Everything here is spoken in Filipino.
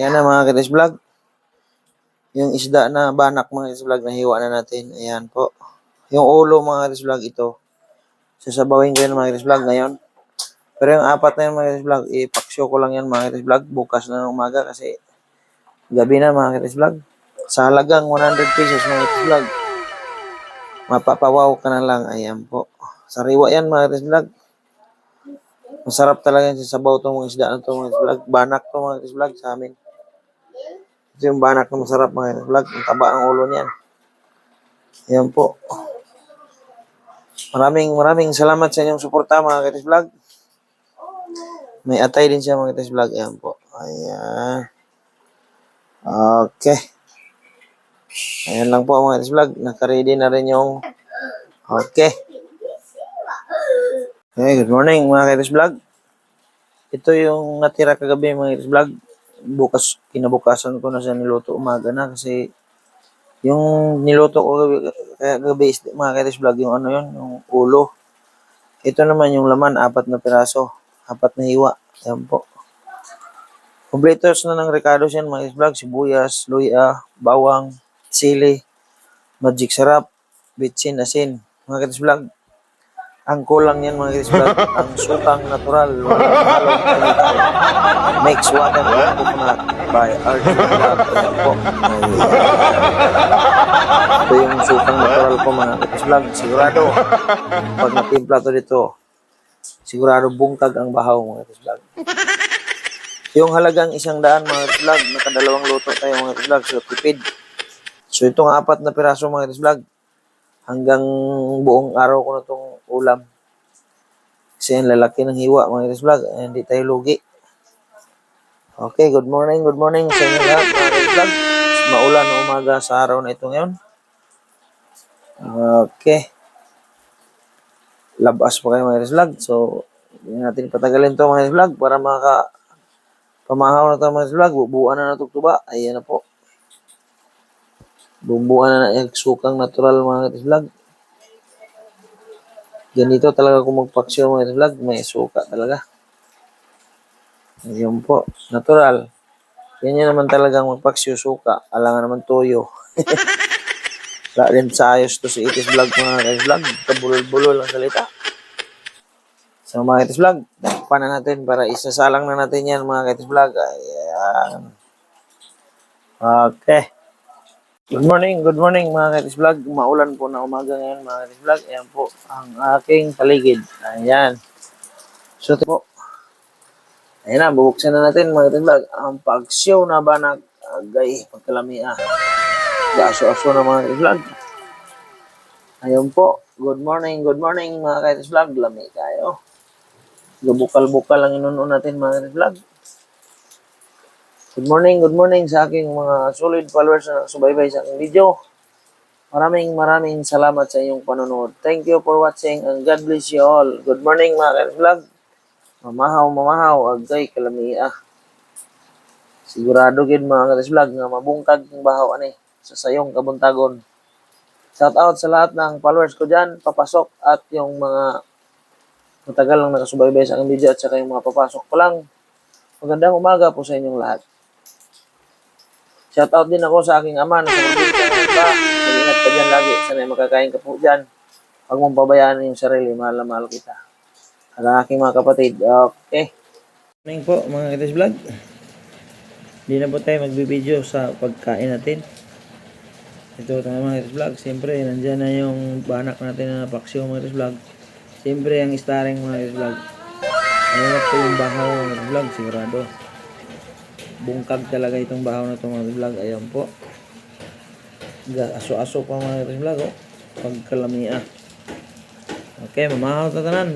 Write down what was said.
Ayan na mga Chris Vlog. Yung isda na banak mga Chris Vlog, nahiwa na natin. Ayan po. Yung ulo mga Chris Vlog ito. Sasabawin ko yan mga Chris Vlog ngayon. Pero yung apat na yan mga Chris Vlog, ipaksyo ko lang yan mga Chris Vlog. Bukas na ng umaga kasi gabi na mga Chris Vlog. Sa halagang 100 pesos mga Chris Vlog. Mapapawaw ka na lang. Ayan po. Sariwa yan mga Chris Vlog. Masarap talaga yung sabaw itong mga isda na ito mga vlog. Banak to mga vlog sa amin. Ito yung banak na masarap mga vlog. Ang taba ang ulo niyan. Ayan po. Maraming salamat sa inyong suporta mga vlog. May atay din siya mga vlog. Ayan po. Ayan. Okay. Ayan lang po mga vlog. Naka-ready na rin yung okay. Hey, good morning mga Kiris Vlog. Ito yung natira kagabi mga Kiris Vlog. Kinabukasan ko na siya niluto umaga na kasi yung niluto ko kagabi mga Kiris Vlog, yung ano yun, yung ulo. Ito naman yung laman, 4 na piraso, 4 na hiwa. Ayan po. Completos na ng recados yan mga Kiris Vlog, sibuyas, luya, bawang, sili, magic sarap, bitsin, asin. Mga Kiris Vlog. Ang kulang yan mga Kiris Vlog, ang sukang natural, walang halong chemical. Makes water coconut by Art Vlog. Ayan po. Ito yung sukang natural ko mga Kiris Vlog. Sigurado, pag natimpla to dito, sigurado bungkag ang bahaw mga Kiris Vlog. Yung halagang 100 mga Kiris Vlog, nakadalawang luto tayo mga Kiris Vlog, so tipid. So itong 4 na piraso mga Kiris Vlog, hanggang buong araw ko na itong ulam. Kasi yung lalaki ng hiwa, mga Kiris Vlog. Hindi tayo lugi. Okay, good morning sa inyo lahat, mga Kiris Vlog. Maulan na umaga sa araw na ito ngayon. Okay. Labas pa kayo, mga Kiris Vlog. So, hindi natin patagalin ito, mga Kiris Vlog, para pamahaw na ito, mga Kiris Vlog. Bubuan na natugtuba. Ayan na po. Bumbuan na yung sukang natural mga Kiris Vlog. Ganito talaga kung magpaksyo mga Kiris Vlog. May suka talaga. Ayun po. Natural. Ganyan naman talagang magpaksyo suka. Alangan naman toyo. Wala rin sa ayos to si Itis Vlog mga Kiris Vlog. Kabulol-bulol ang salita. So mga Kiris Vlog, pa na natin para isasalang na natin yan mga Kiris Vlog. Ayan. Okay. Good morning mga Kiris Vlog. Maulan po na umaga ngayon mga Kiris Vlog. Ayan po ang aking paligid. Ayan. So ito po. Ayan na, bubuksan na natin mga Kiris Vlog. Ang pagsyaw na banak agay pagkalamia. Gaso-aso na mga Kiris Vlog. Ayan po. Good morning mga Kiris Vlog. Lami tayo. Gabukal-bukal lang inuno natin mga Kiris Vlog. Good morning sa aking mga solid followers na subaybay sa aking video. Maraming salamat sa inyong panonood. Thank you for watching and God bless you all. Good morning mga Kiris Vlog. Mamahaw, agay kalamia. Sigurado gid mga Kiris Vlog nga mabungkag ng bahaw ani sa sayong kabuntagon. Shout out sa lahat ng followers ko dyan, papasok at yung mga matagal lang nakasubaybay sa aking video at saka yung mga papasok ko lang. Magandang umaga po sa inyong lahat. Shoutout din ako sa aking ama na sa probinsya ng iba. Mag-ingat ka dyan lagi. Sana'y makakain ka po dyan. Huwag mong pabayaan yung sarili. Mahal na mahal kita. At ang aking mga kapatid. Okay. Morning po mga Kiris Vlog. Hindi na po tayo magbibideo sa pagkain natin. Ito mga Kiris Vlog. Siyempre, nandyan na yung banak natin na napaksyo mga Kiris Vlog. Siyempre, ang starring mga Kiris Vlog. Ayan po yung bahaw mga Kiris Vlog. Sigurado. Bungkag talaga itong bahaw na itong mga vlog. Ayan po. Aso-aso pa mga vlog. Oh. Pagkalamia. Okay, mamahaw tatanan.